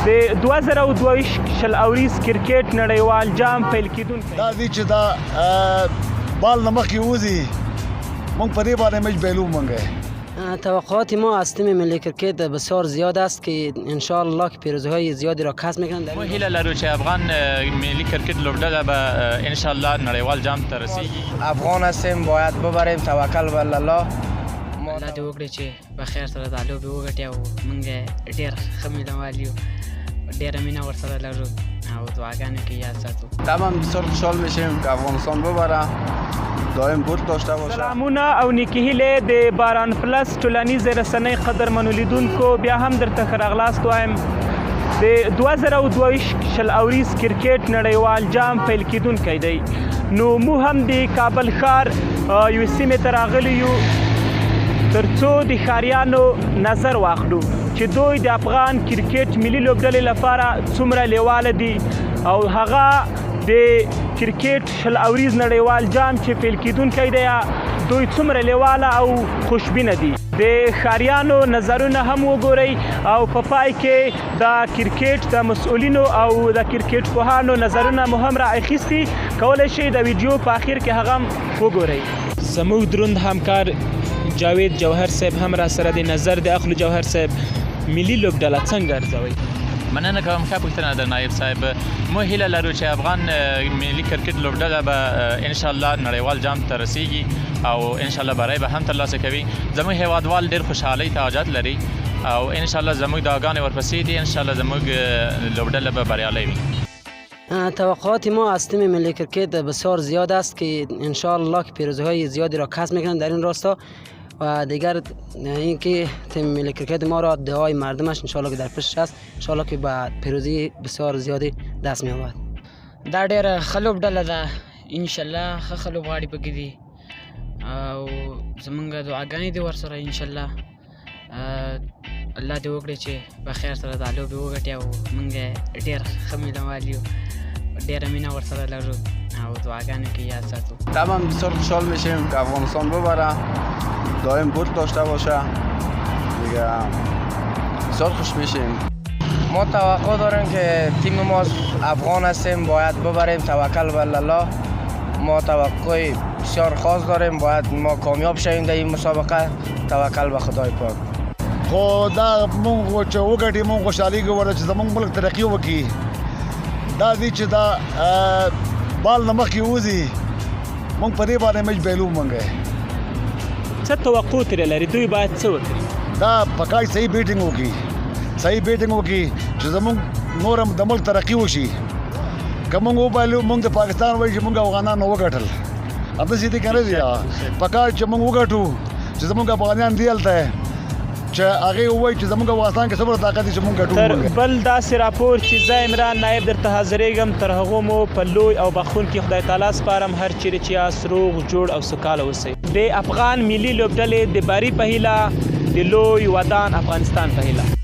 د 2022 شل اوریز کرکټ نړیوال جام پیل کیدونکی دا دی چې دا بال نه مخکې وځي موږ په دې باندې میچ بایلو مونږ توقعات ما از تیم ملی کرکت بسیار زیاد است که انشاءالله که پیروزی‌های زیادی را کسب می‌کنند. ما هیله لرو چې افغان ملی کرکت لوبډله به انشاءالله نړیوال جام ته رسیږي. افغان هستیم باید ببریم توکل بر الله. الله دې وکړي چې په خیر سره دا لوبې وګټي او موږ ډېر ښه مینوال یو ډېره مینه ورسره لرو او دعاګانې کې یاد ساتو. طبعا بسیار خوشحال میشیم که افغانستان ببره دائم بود داشته باشه. سلامونه او نیکې هیلې د باران پلس ټولنیزې رسنۍ قدرمنو لیدونکو بیا هم درته ښه راغلاست وایم. د 2022 شل اوریز کرکټ نړیوال جام پیل کیدونکی دی نو موږ هم د کابل ښار یوې سیمې ته راغلي یو تر څو د ښاریانو نظر واخلو چې دوی د افغان کرکټ ملي لوبډلې لپاره څومره لیواله دي او هغه د کرکټ شل اوریز نړیوال جام چې پیل کیدونکی دی دوی څومره لیواله او خوشبینه دي. د ښاریانو نظرونه هم وګورئ او په پای کې د کرکټ د مسؤلینو او د کرکټ پوهانو نظرونه مو هم را اخیستي کولی شئ د ویډیو په اخر کې هغه هم وګورئ. زموږ دروند همکار جاوید جوهر صاحب هم را سره د نظر د اخلو. جوهر صاحب ملي لوبډله څنګه ارزوئ؟ مننه کوم ښه پوښتنه ده نایب صاحب. موږ هیله لرو چې افغان ملي کرکټ لوبډله به انشاءالله نړیوال جام ته رسیږي او انشاءالله برای به هم ترلاسه کوي. زموږ هیوادوال ډېر خوشحالۍ ته حاجت لري او انشاءالله زموږ دعاګانې ورپسې دي. انشاءالله زموږ لوبډله به بریالی وي. توقعات ما از تیم ملی کرکت بسیار زیاد است که انشاءالله که پیروزی‌های زیادی را کسب می‌کنند در این راستا و دیگر اینکه تیم ملی کرکت ما را دعای مردمش انشاءالله که در پشتش است انشاءالله که به پیروزی بسیار زیادی دست می‌یابد. دا ډېره ښه لوبډله ده انشاءالله ښه لوبغاړي پکې دي او زمونږ دعاګانې دي ورسره انشاءالله الله دې وکړي چې په خیر سره دا لوبې وګټي او موږ ډېر ښه مینوال یو ډېره مینه ورسره لرو او دعاګانې کې یاد ساتو. طبعا بسیار خوشحال میشیم که افغانستان ببره دائم بود داشته باشه دیگه بسیار خوش میشیم. ما توقع داریم که تیم ما افغان هستیم باید ببریم توکل بر الله. ما توقع بسیار خاص داریم باید ما کامیاب شویم در این مسابقه توکل به خدای پاک. خو دا مونږ چې وګټي مونږ خوشحالي ګوره چې زمونږ ملک ترقي وکړي. دا دی چې دا بال نه مخکې وځي مونږ په دې باندې میچ بایلو مونږ. څه توقع ترې لري دوی باید څه وکړي؟ دا پکار صحیح بیټینګ وکړي صحیح بیټینګ وکړي چې زمونږ نور هم د ملک ترقي وشي. که مونږ وبایلو مونږ د پاکستان وایي چې مونږ افغانانو وګټل همداسې دي که نه دي پکار چې مونږ وګټو چې زمونږ افغانیان دي هلته چې هغې ووایي چې زمونږ افغانستان کې څومره طاقت دي چې مونږ ګټو. تر بل داسې راپور چې زه عمران نایب درته حاضرېږم تر هغو مو په لوی او بخښونکي خدای تعالی سپارم هر چیرې چې یاست روغ جوړ او سوکاله اوسئ. د افغان ملي لوبډلې د بري په هیله د لوی ودان افغانستان په هیله.